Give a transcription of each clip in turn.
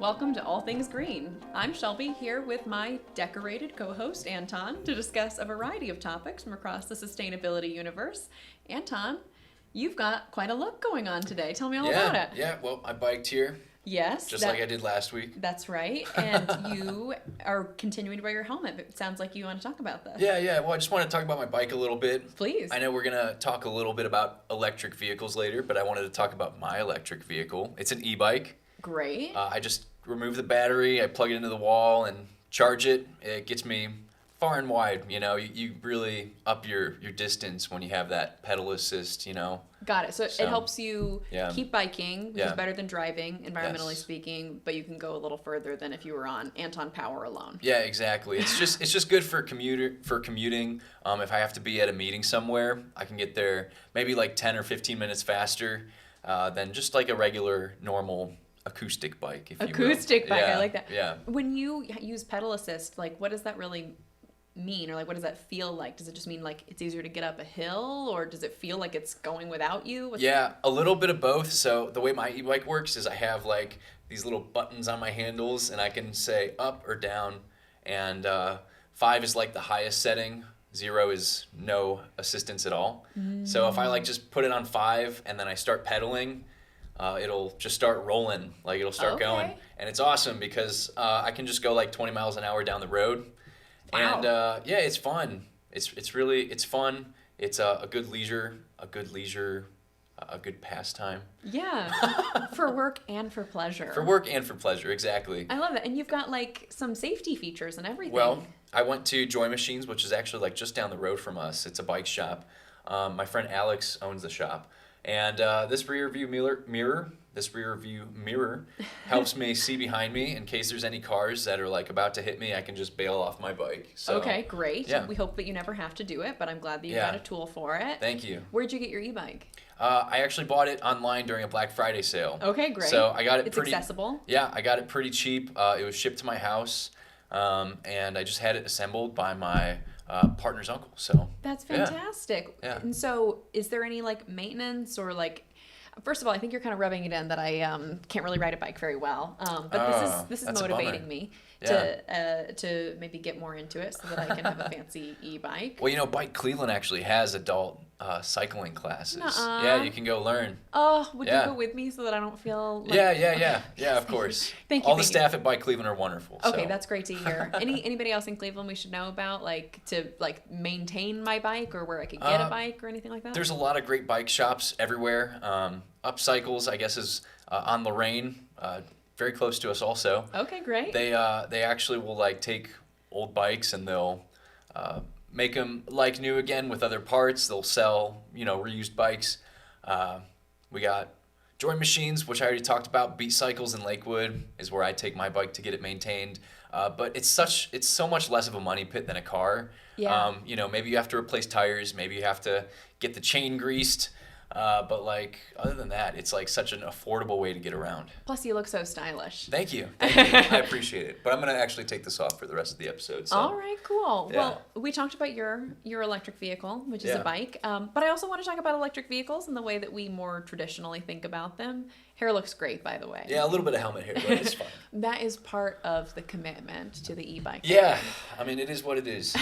Welcome to All Things Green. I'm Shelby, here with my decorated co-host Anton to discuss a variety of topics from across the sustainability universe. Anton, you've got quite a look going on today. Tell me all about it. Yeah, well, I biked here. Yes. Just like I did last week. That's right. And you are continuing to wear your helmet. It sounds like you want to talk about this. Yeah. Well, I just want to talk about my bike a little bit. Please. I know we're going to talk a little bit about electric vehicles later, but I wanted to talk about my electric vehicle. It's an e-bike. Great. I just remove the battery, I plug it into the wall and charge it. It gets me far and wide, you really up your distance when you have that pedal assist, Got it. So it helps you keep biking, which is Yeah. better than driving, environmentally Yes. speaking, but you can go a little further than if you were on Anton Power alone. Yeah, exactly. It's just good for commuting. If I have to be at a meeting somewhere, I can get there maybe like 10 or 15 minutes faster than just like a regular normal acoustic bike, if you will. Acoustic bike, Yeah, I like that. Yeah. When you use pedal assist, like what does that really mean, or like what does that feel like? Does it just mean like it's easier to get up a hill, or does it feel like it's going without you? Yeah, a little bit of both. So the way my e-bike works is I have like these little buttons on my handles, and I can say up or down, and 5 is like the highest setting. 0 is no assistance at all. So if I like just put it on 5 and then I start pedaling, it'll just start rolling, like it'll start going, and it's awesome because I can just go like 20 miles an hour down the road. Wow. And it's fun. It's fun. It's a good leisure, a good pastime. Yeah. For work and for pleasure. For work and for pleasure, exactly. I love that. And you've got like some safety features and everything. Well, I went to Joy Machines, which is actually like just down the road from us. It's a bike shop. My friend Alex owns the shop. And this rear view mirror helps me see behind me in case there's any cars that are like about to hit me. I can just bail off my bike. So, okay, great. Yeah. We hope that you never have to do it, but I'm glad that you got a tool for it. Thank you. Where'd you get your e-bike? I actually bought it online during a Black Friday sale. Okay, great. So I got it It's accessible. Yeah, I got it pretty cheap. It was shipped to my house, and I just had it assembled by my partner's uncle. So that's fantastic. Yeah. And so is there any like maintenance or like, first of all, I think you're kind of rubbing it in that I can't really ride a bike very well. But this is that's a motivating bummer. me Yeah. to maybe get more into it so that I can have a fancy e-bike. Well, Bike Cleveland actually has adult cycling classes. Nuh-uh. Yeah, you can go learn. Oh, would you Yeah. go with me so that I don't feel like... Yeah, of course. Thank you. All the staff at Bike Cleveland are wonderful. Okay, so. that's great to hear. Anybody else in Cleveland we should know about, like to like maintain my bike or where I could get a bike or anything like that? There's a lot of great bike shops everywhere. Upcycles, I guess, is on Lorraine, very close to us also. Okay, great. They actually will like take old bikes and they'll make them like new again with other parts. They'll sell reused bikes. We got Joy Machines, which I already talked about. Beat Cycles in Lakewood is where I take my bike to get it maintained. But it's so much less of a money pit than a car. Yeah. Maybe you have to replace tires. Maybe you have to get the chain greased. But like other than that, it's like such an affordable way to get around. Plus, you look so stylish. Thank you. I appreciate it. But I'm gonna actually take this off for the rest of the episode. So. All right, cool. Yeah. Well, we talked about your electric vehicle, which is a bike. But I also want to talk about electric vehicles and the way that we more traditionally think about them. Hair looks great, by the way. Yeah, a little bit of helmet hair, but it's fine. That is part of the commitment to the e-bike. Yeah, I mean, it is what it is.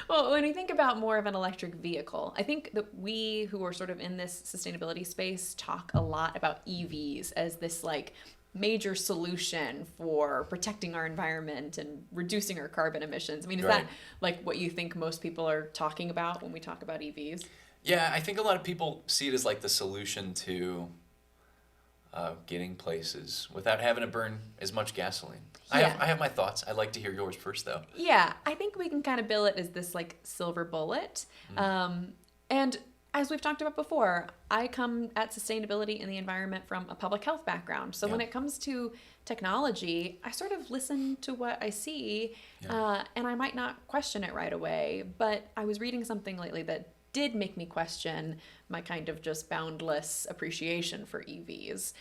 Well, when we think about more of an electric vehicle, I think that we who are sort of in this sustainability space talk a lot about EVs as this like major solution for protecting our environment and reducing our carbon emissions. I mean, is that like what you think most people are talking about when we talk about EVs? Yeah, I think a lot of people see it as like the solution to getting places without having to burn as much gasoline. Yeah. I have my thoughts. I'd like to hear yours first, though. Yeah, I think we can kind of bill it as this like silver bullet. And as we've talked about before, I come at sustainability and the environment from a public health background. So when it comes to technology, I sort of listen to what I see, and I might not question it right away. But I was reading something lately that did make me question my kind of just boundless appreciation for EVs.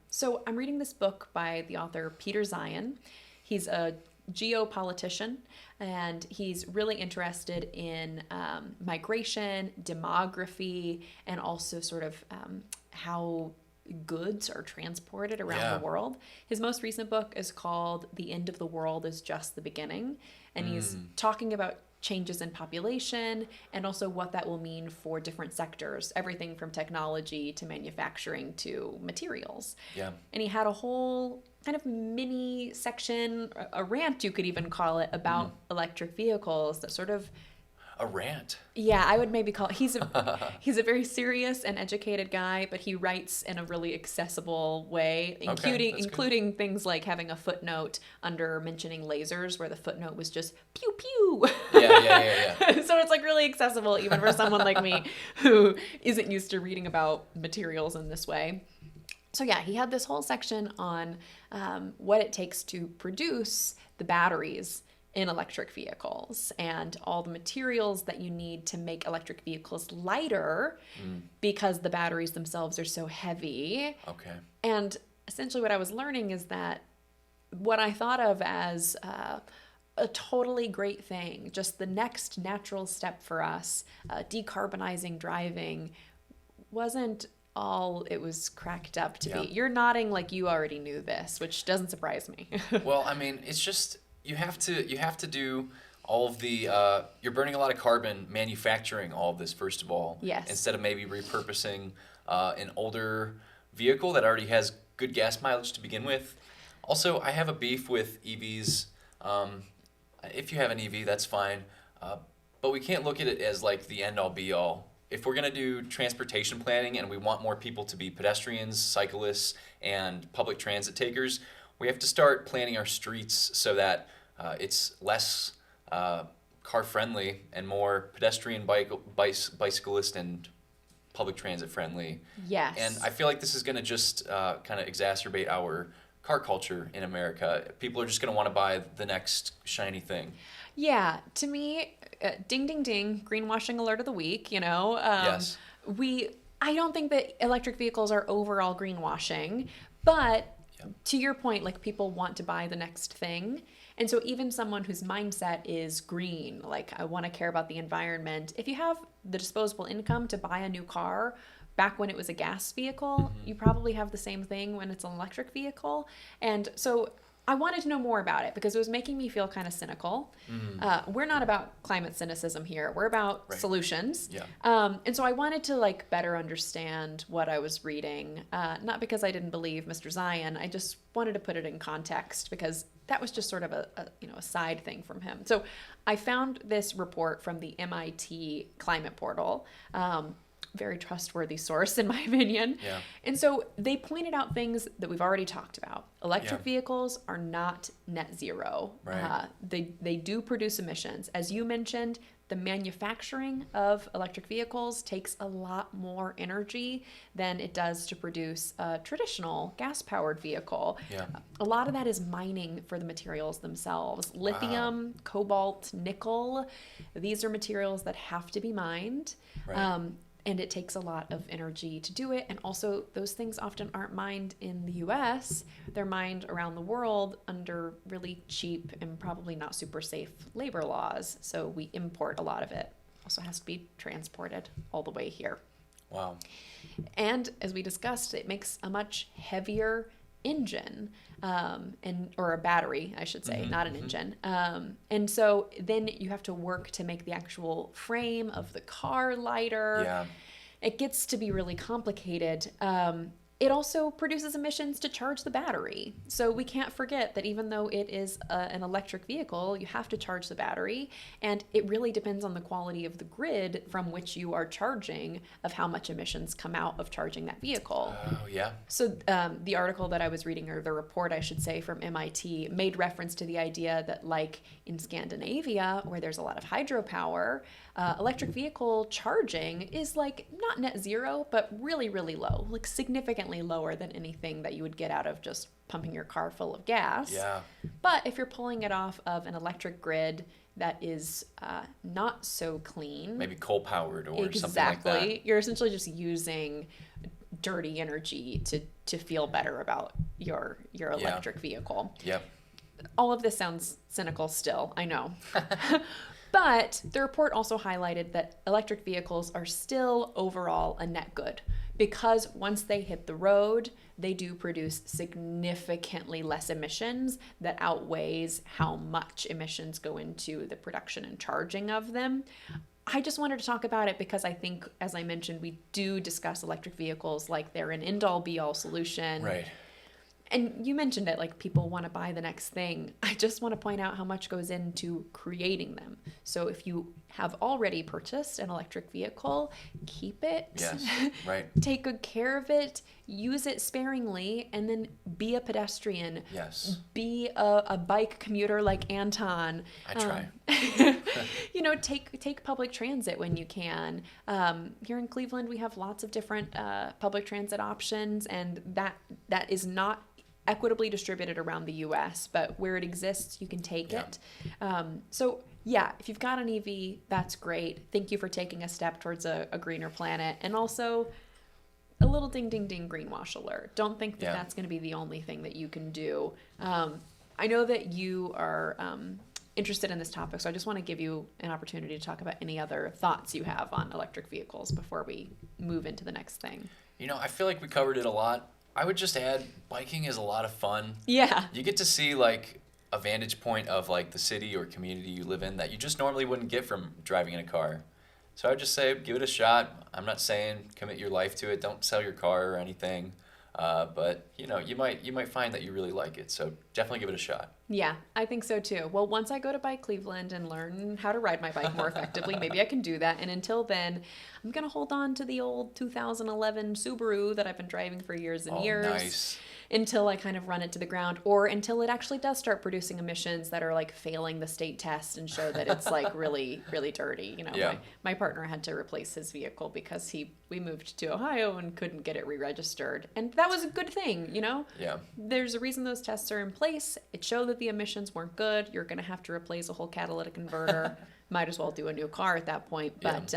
So I'm reading this book by the author Peter Zion. He's a geopolitician, and he's really interested in migration, demography, and also sort of how goods are transported around the world. His most recent book is called The End of the World is Just the Beginning. And he's talking about changes in population and also what that will mean for different sectors, everything from technology to manufacturing to materials. Yeah. And he had a whole kind of mini section, a rant you could even call it, about electric vehicles that sort of... A rant. Yeah, I would maybe call it. He's a very serious and educated guy, but he writes in a really accessible way, including things like having a footnote under mentioning lasers, where the footnote was just pew pew. Yeah. So it's like really accessible even for someone like me who isn't used to reading about materials in this way. So yeah, he had this whole section on what it takes to produce the batteries in electric vehicles and all the materials that you need to make electric vehicles lighter because the batteries themselves are so heavy. Okay. And essentially what I was learning is that what I thought of as a totally great thing, just the next natural step for us, decarbonizing driving, wasn't all it was cracked up to be. You're nodding like you already knew this, which doesn't surprise me. Well, I mean, it's just... You have to do all of the you're burning a lot of carbon manufacturing all of this first of all. Yes. Instead of maybe repurposing an older vehicle that already has good gas mileage to begin with. Also, I have a beef with EVs. If you have an EV, that's fine, but we can't look at it as like the end all be all. If we're gonna do transportation planning and we want more people to be pedestrians, cyclists, and public transit takers, we have to start planning our streets so that it's less car-friendly and more pedestrian, bicyclist, and public transit-friendly. Yes. And I feel like this is going to just kind of exacerbate our car culture in America. People are just going to want to buy the next shiny thing. Yeah. To me, ding, ding, ding, greenwashing alert of the week, you know. Yes. I don't think that electric vehicles are overall greenwashing, but... To your point, like people want to buy the next thing. And so even someone whose mindset is green, like I want to care about the environment, if you have the disposable income to buy a new car back when it was a gas vehicle, you probably have the same thing when it's an electric vehicle. And so I wanted to know more about it because it was making me feel kind of cynical. We're not about climate cynicism here. We're about solutions. Yeah. And so I wanted to like better understand what I was reading, not because I didn't believe Mr. Zion. I just wanted to put it in context because that was just sort of a side thing from him. So I found this report from the MIT Climate Portal. Very trustworthy source in my opinion. Yeah. And so they pointed out things that we've already talked about. Electric vehicles are not net zero. Right. They do produce emissions. As you mentioned, the manufacturing of electric vehicles takes a lot more energy than it does to produce a traditional gas-powered vehicle. Yeah. A lot of that is mining for the materials themselves. Lithium, cobalt, nickel, these are materials that have to be mined. Right. And it takes a lot of energy to do it. And also, those things often aren't mined in the US. They're mined around the world under really cheap and probably not super safe labor laws. So we import a lot of it. Also has to be transported all the way here. Wow. And as we discussed, it makes a much heavier engine, or a battery, I should say, not an engine. And so then you have to work to make the actual frame of the car lighter. Yeah. It gets to be really complicated. It also produces emissions to charge the battery. So we can't forget that even though it is an electric vehicle, you have to charge the battery. And it really depends on the quality of the grid from which you are charging of how much emissions come out of charging that vehicle. Oh, yeah. So the article that I was reading, or the report, I should say, from MIT, made reference to the idea that like in Scandinavia, where there's a lot of hydropower, electric vehicle charging is like not net zero, but really, really low, like significantly lower than anything that you would get out of just pumping your car full of gas. Yeah. But if you're pulling it off of an electric grid that is not so clean. Maybe coal powered or something like that. Exactly. You're essentially just using dirty energy to feel better about your electric vehicle. Yep. All of this sounds cynical still, I know. But the report also highlighted that electric vehicles are still overall a net good because once they hit the road, they do produce significantly less emissions that outweighs how much emissions go into the production and charging of them. I just wanted to talk about it because I think, as I mentioned, we do discuss electric vehicles like they're an end-all be-all solution. Right. And you mentioned it, like people want to buy the next thing. I just want to point out how much goes into creating them. So if you have already purchased an electric vehicle, keep it. Yes, right. Take good care of it. Use it sparingly, and then be a pedestrian. Yes. Be a bike commuter like Anton. I try. Take public transit when you can. Here in Cleveland, we have lots of different public transit options, and that is not equitably distributed around the U.S., but where it exists, you can take it. So if you've got an EV, that's great. Thank you for taking a step towards a greener planet. And also, a little ding, ding, ding greenwash alert. Don't think that that's going to be the only thing that you can do. I know that you are interested in this topic, so I just want to give you an opportunity to talk about any other thoughts you have on electric vehicles before we move into the next thing. I feel like we covered it a lot. I would just add, biking is a lot of fun. Yeah. You get to see like a vantage point of like the city or community you live in that you just normally wouldn't get from driving in a car. So I would just say, give it a shot. I'm not saying commit your life to it. Don't sell your car or anything. But you might find that you really like it. So definitely give it a shot. Yeah, I think so too. Well, once I go to Bike Cleveland and learn how to ride my bike more effectively, maybe I can do that. And until then, I'm going to hold on to the old 2011 Subaru that I've been driving for years and years. Nice. Until I kind of run it to the ground, or until it actually does start producing emissions that are like failing the state test and show that it's like really, really dirty. My partner had to replace his vehicle because we moved to Ohio and couldn't get it re-registered. And that was a good thing, Yeah. There's a reason those tests are in place. It showed that the emissions weren't good. You're going to have to replace a whole catalytic converter. Might as well do a new car at that point. But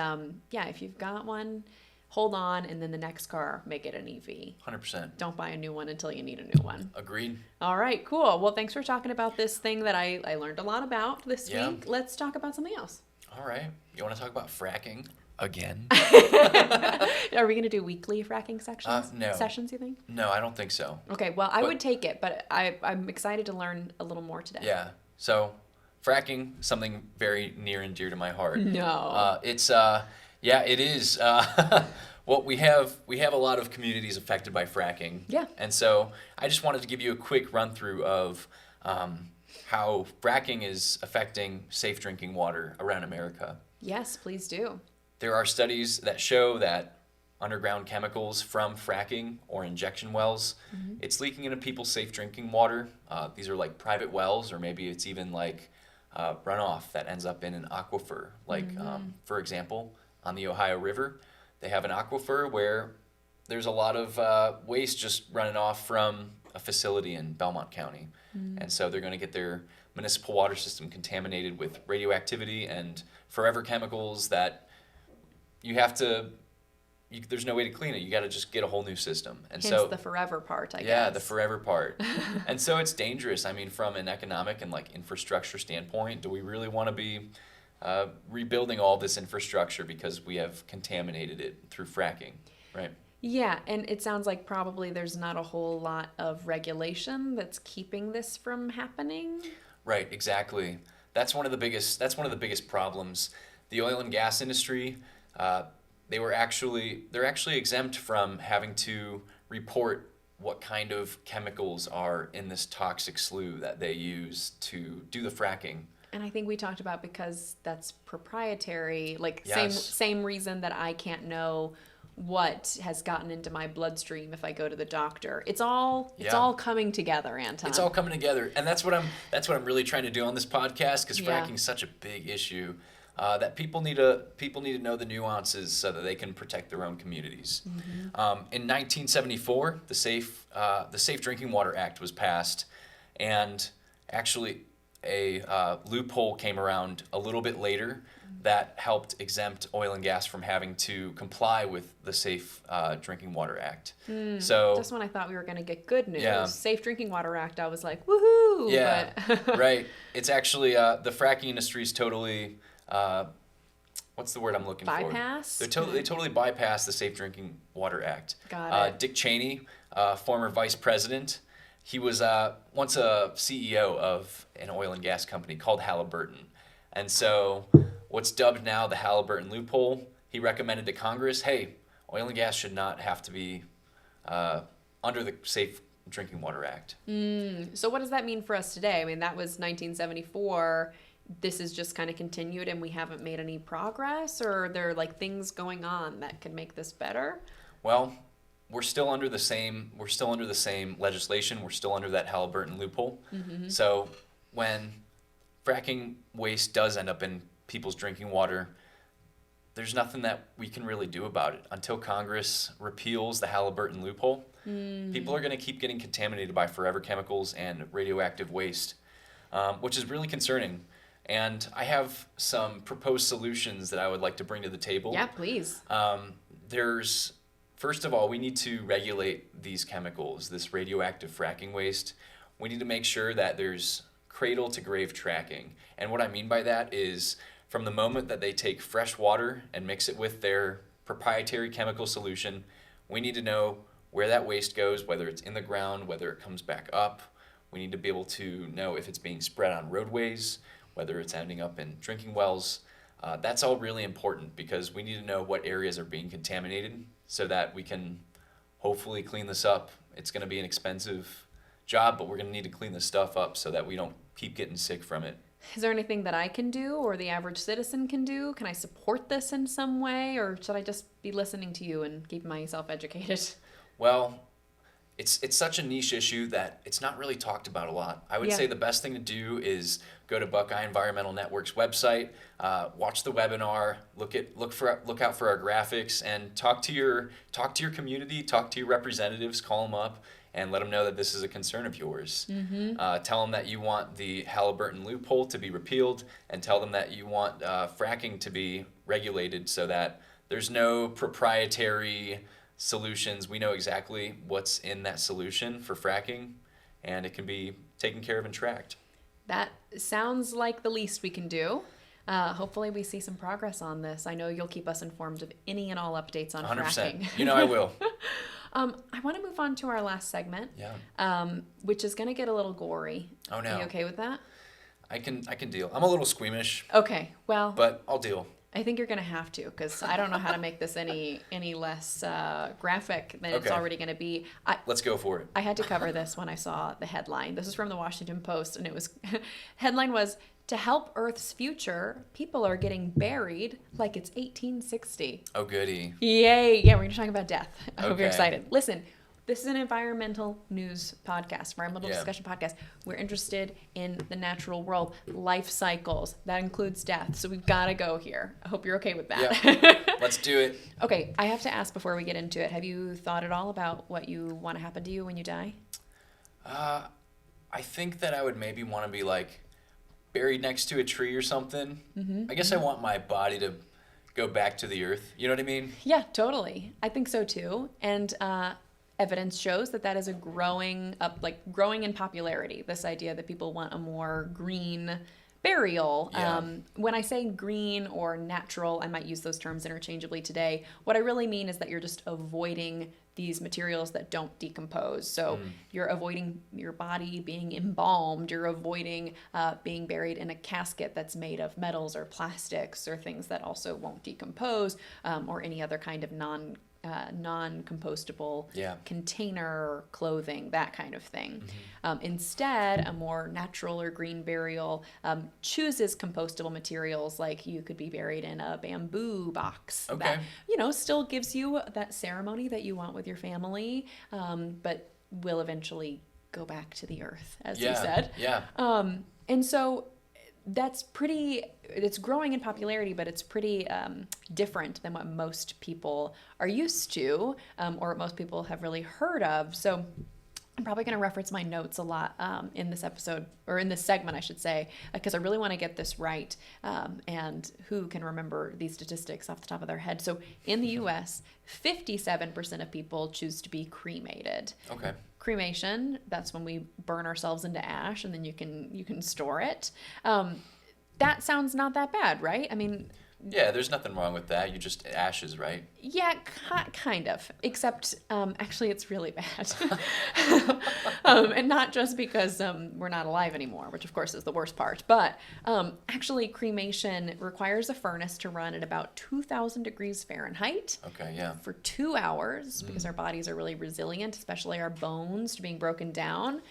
if you've got one, hold on, and then the next car, make it an EV. 100%. Don't buy a new one until you need a new one. Agreed. All right, cool. Well, thanks for talking about this thing that I learned a lot about this week. Let's talk about something else. All right. You want to talk about fracking again? Are we going to do weekly fracking No. sessions, you think? No, I don't think so. Okay, well, I would take it, but I'm excited to learn a little more today. Yeah. So, fracking, something very near and dear to my heart. No. It is. Well, we have a lot of communities affected by fracking. Yeah. And so I just wanted to give you a quick run through of how fracking is affecting safe drinking water around America. Yes, please do. There are studies that show that underground chemicals from fracking or injection wells, it's leaking into people's safe drinking water. These are like private wells, or maybe it's even like runoff that ends up in an aquifer. Like, for example, on the Ohio River, they have an aquifer where there's a lot of waste just running off from a facility in Belmont County. And so they're going to get their municipal water system contaminated with radioactivity and forever chemicals that there's no way to clean it. You got to just get a whole new system. And Hence the forever part, I guess. Yeah, the forever part. And so it's dangerous. I mean, from an economic and like infrastructure standpoint, do we really want to be rebuilding all this infrastructure because we have contaminated it through fracking, right? Yeah, and it sounds like probably there's not a whole lot of regulation that's keeping this from happening. Right, exactly. That's one of the biggest problems. The oil and gas industry, they're actually exempt from having to report what kind of chemicals are in this toxic slough that they use to do the fracking. And I think we talked about because that's proprietary, like Yes. same reason that I can't know what has gotten into my bloodstream if I go to the doctor. It's all coming together, Anton. It's all coming together, and that's what I'm really trying to do on this podcast, because Yeah. fracking is such a big issue that people need to know the nuances so that they can protect their own communities. In 1974, the Safe Drinking Water Act was passed, and actually a loophole came around a little bit later that helped exempt oil and gas from having to comply with the Safe Drinking Water Act. So just when I thought we were going to get good news, Yeah. Safe Drinking Water Act, I was like, woohoo! Yeah, But right. It's actually the fracking industry is totally what's the word I'm looking Bypass? for? They totally bypassed the Safe Drinking Water Act. Got it. Dick Cheney, former vice president, he was once a CEO of an oil and gas company called Halliburton. And so what's dubbed now the Halliburton loophole, he recommended to Congress, hey, oil and gas should not have to be under the Safe Drinking Water Act. So what does that mean for us today? I mean, that was 1974. This is just kind of continued and we haven't made any progress, or are there like things going on that could make this better? Well, we're still under the same legislation. We're still under that Halliburton loophole. So when fracking waste does end up in people's drinking water, there's nothing that we can really do about it until Congress repeals the Halliburton loophole. People are going to keep getting contaminated by forever chemicals and radioactive waste, which is really concerning. And I have some proposed solutions that I would like to bring to the table. Yeah, please. First of all, we need to regulate these chemicals, this radioactive fracking waste. We need to make sure that there's cradle to grave tracking. And what I mean by that is from the moment that they take fresh water and mix it with their proprietary chemical solution, we need to know where that waste goes, whether it's in the ground, whether it comes back up. We need to be able to know if it's being spread on roadways, whether it's ending up in drinking wells. That's all really important because we need to know what areas are being contaminated so that we can hopefully clean this up. It's going to be an expensive job, but we're going to need to clean this stuff up so that we don't keep getting sick from it. Is there anything that I can do or the average citizen can do? Can I support this in some way, or should I just be listening to you and keep myself educated? Well, it's such a niche issue that it's not really talked about a lot. I would say the best thing to do is go to Buckeye Environmental Network's website, watch the webinar, look out for our graphics, and talk to your community, talk to your representatives, call them up, and let them know that this is a concern of yours. Tell them that you want the Halliburton loophole to be repealed, and tell them that you want fracking to be regulated so that there's no proprietary solutions. We know exactly what's in that solution for fracking, and it can be taken care of and tracked. That sounds like the least we can do. Hopefully we see some progress on this. I know you'll keep us informed of any and all updates on 100%. Fracking. You know I will. I want to move on to our last segment, which is going to get a little gory. Oh, no. Are you okay with that? I can deal. I'm a little squeamish. Okay, well. But I'll deal. I think you're going to have to, because I don't know how to make this any less graphic than it's already going to be. Let's go for it. I had to cover this when I saw the headline. This is from the Washington Post, and it was headline was, "To help Earth's future, people are getting buried like it's 1860." Oh, goody. Yay. Yeah, we're going to talk about death. I hope you're Okay. excited. Listen, this is an environmental news podcast, environmental discussion podcast. We're interested in the natural world, life cycles. That includes death. So we've got to go here. I hope you're okay with that. Yeah. Let's do it. Okay, I have to ask before we get into it. Have you thought at all about what you want to happen to you when you die? I think that I would maybe want to be like buried next to a tree or something. I guess I want my body to go back to the earth. You know what I mean? Yeah, totally. I think so too. And evidence shows that is a growing in popularity. This idea that people want a more green burial. Yeah. When I say green or natural, I might use those terms interchangeably today. What I really mean is that you're just avoiding these materials that don't decompose. So you're avoiding your body being embalmed. You're avoiding being buried in a casket that's made of metals or plastics or things that also won't decompose, or any other kind of non-compostable container, clothing, that kind of thing. Instead, a more natural or green burial chooses compostable materials, like you could be buried in a bamboo box that, still gives you that ceremony that you want with your family, but will eventually go back to the earth, as you said. Yeah. And so it's growing in popularity, but it's pretty different than what most people are used to, or what most people have really heard of. So I'm probably going to reference my notes a lot in this episode, or in this segment, I should say, because I really want to get this right. And who can remember these statistics off the top of their head? So in the U.S., 57% of people choose to be cremated. Okay. Cremation, that's when we burn ourselves into ash, and then you can store it. That sounds not that bad, right? I mean, Yeah, there's nothing wrong with that. You just ashes, right? Yeah, kind of. Except, actually, it's really bad. And not just because we're not alive anymore, which of course is the worst part, but actually, cremation requires a furnace to run at about 2,000 degrees Fahrenheit. Okay, yeah. For 2 hours, because our bodies are really resilient, especially our bones to being broken down.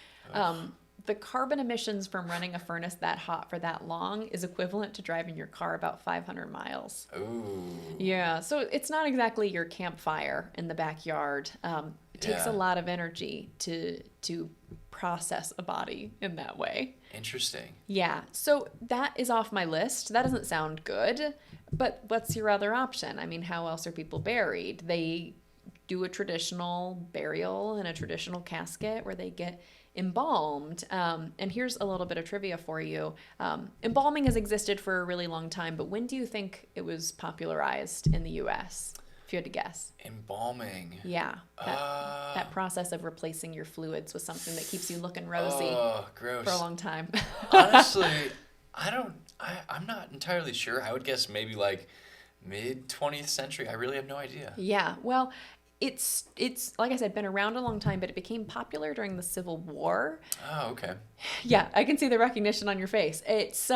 The carbon emissions from running a furnace that hot for that long is equivalent to driving your car about 500 miles. Ooh. Yeah, so it's not exactly your campfire in the backyard. It takes a lot of energy to process a body in that way. Interesting. Yeah, so that is off my list. That doesn't sound good, but what's your other option? I mean, how else are people buried? They do a traditional burial in a traditional casket where they get embalmed. And here's a little bit of trivia for you. Embalming has existed for a really long time, but when do you think it was popularized in the US? If you had to guess. Embalming. Yeah. That process of replacing your fluids with something that keeps you looking rosy gross. for a long time. Honestly, I'm not entirely sure. I would guess maybe like mid 20th century. I really have no idea. Yeah. Well, it's like I said, been around a long time, but it became popular during the Civil War. Oh, okay. Yeah, I can see the recognition on your face. It's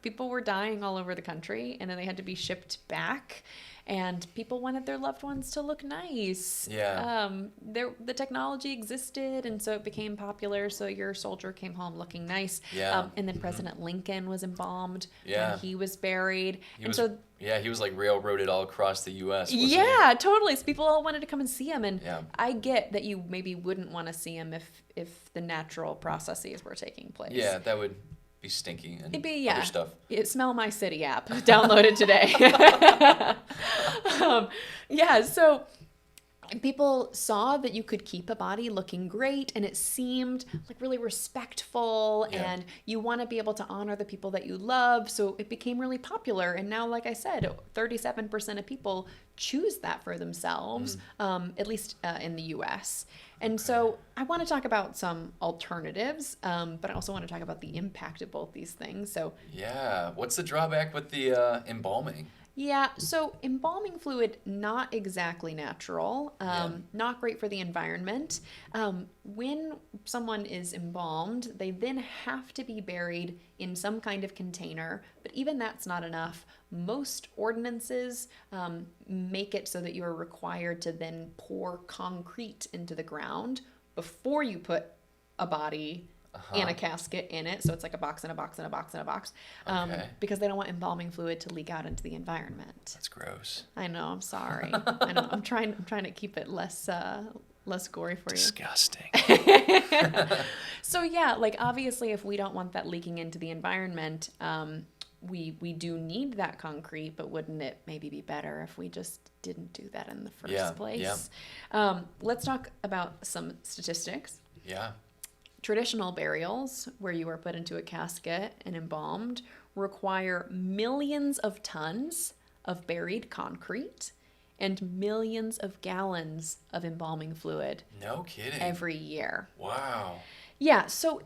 people were dying all over the country, and then they had to be shipped back, and people wanted their loved ones to look nice. Yeah. The technology existed, and so it became popular. So your soldier came home looking nice. Yeah. And then President Lincoln was embalmed. Yeah. And he was buried. He was like railroaded all across the U.S. Yeah, totally. So people all wanted to come and see him, and Yeah. I get that you maybe wouldn't want to see him if the natural processes were taking place. Yeah, that would be stinky and It'd be, other stuff. Smell My City app. Download it today. So people saw that you could keep a body looking great, and it seemed like really respectful, and you want to be able to honor the people that you love. So it became really popular. And now, like I said, 37% of people choose that for themselves, at least in the US. And so I want to talk about some alternatives, but I also want to talk about the impact of both these things. So Yeah. What's the drawback with the embalming? yeah, so embalming fluid, not exactly natural, not great for the environment. When someone is embalmed, they then have to be buried in some kind of container, but even that's not enough. Most ordinances make it so that you are required to then pour concrete into the ground before you put a body and a casket in it. So it's like a box and a box and a box and a box. Because they don't want embalming fluid to leak out into the environment. That's gross. I know, I'm sorry. I know. I'm trying to keep it less gory for you. Disgusting. So yeah, like obviously if we don't want that leaking into the environment, we do need that concrete, but wouldn't it maybe be better if we just didn't do that in the first place? Yeah. Let's talk about some statistics. Yeah. Traditional burials, where you are put into a casket and embalmed, require millions of tons of buried concrete and millions of gallons of embalming fluid No kidding. every year. Wow. Yeah, so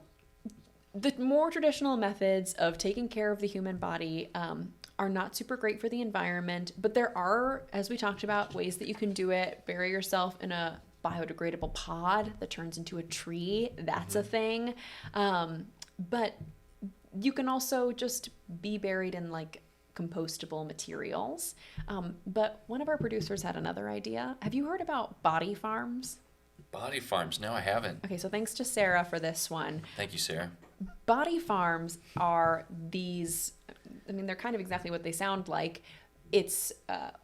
the more traditional methods of taking care of the human body are not super great for the environment, but there are, as we talked about, ways that you can do it. Bury yourself in a biodegradable pod that turns into a tree. That's a thing. But you can also just be buried in like compostable materials. But one of our producers had another idea. Have you heard about body farms? Body farms. No, I haven't. Okay, so thanks to Sarah for this one. Thank you, Sarah. Body farms are these, they're kind of exactly what they sound like. It's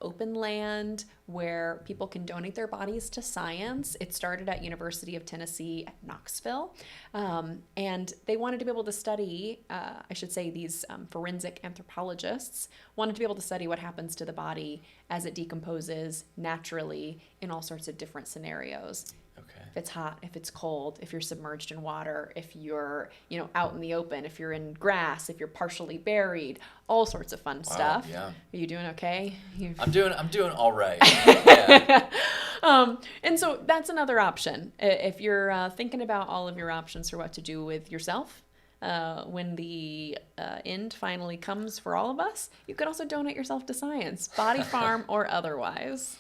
open land where people can donate their bodies to science. It started at University of Tennessee at Knoxville. And they wanted to be able to study, these forensic anthropologists wanted to be able to study what happens to the body as it decomposes naturally in all sorts of different scenarios. Okay. If it's hot, if it's cold, if you're submerged in water, if you're, out in the open, if you're in grass, if you're partially buried, all sorts of fun stuff. Yeah. Are you doing okay? I'm doing all right. Yeah. And so that's another option. If you're thinking about all of your options for what to do with yourself, when the end finally comes for all of us, you could also donate yourself to science, body farm or otherwise.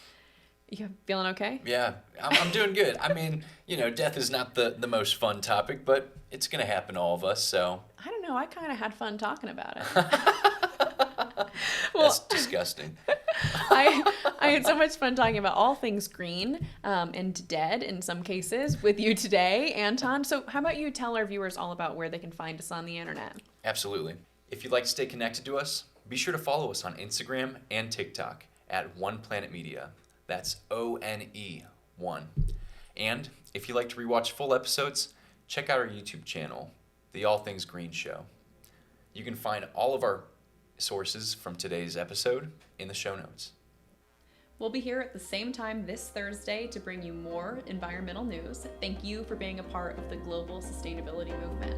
You feeling okay? Yeah, I'm doing good. I mean, death is not the most fun topic, but it's going to happen to all of us, so. I don't know. I kind of had fun talking about it. That's disgusting. I had so much fun talking about all things green and dead in some cases with you today, Anton. So how about you tell our viewers all about where they can find us on the internet? Absolutely. If you'd like to stay connected to us, be sure to follow us on Instagram and TikTok at One Planet Media. That's ONE1. And if you'd like to rewatch full episodes, check out our YouTube channel, The All Things Green Show. You can find all of our sources from today's episode in the show notes. We'll be here at the same time this Thursday to bring you more environmental news. Thank you for being a part of the global sustainability movement.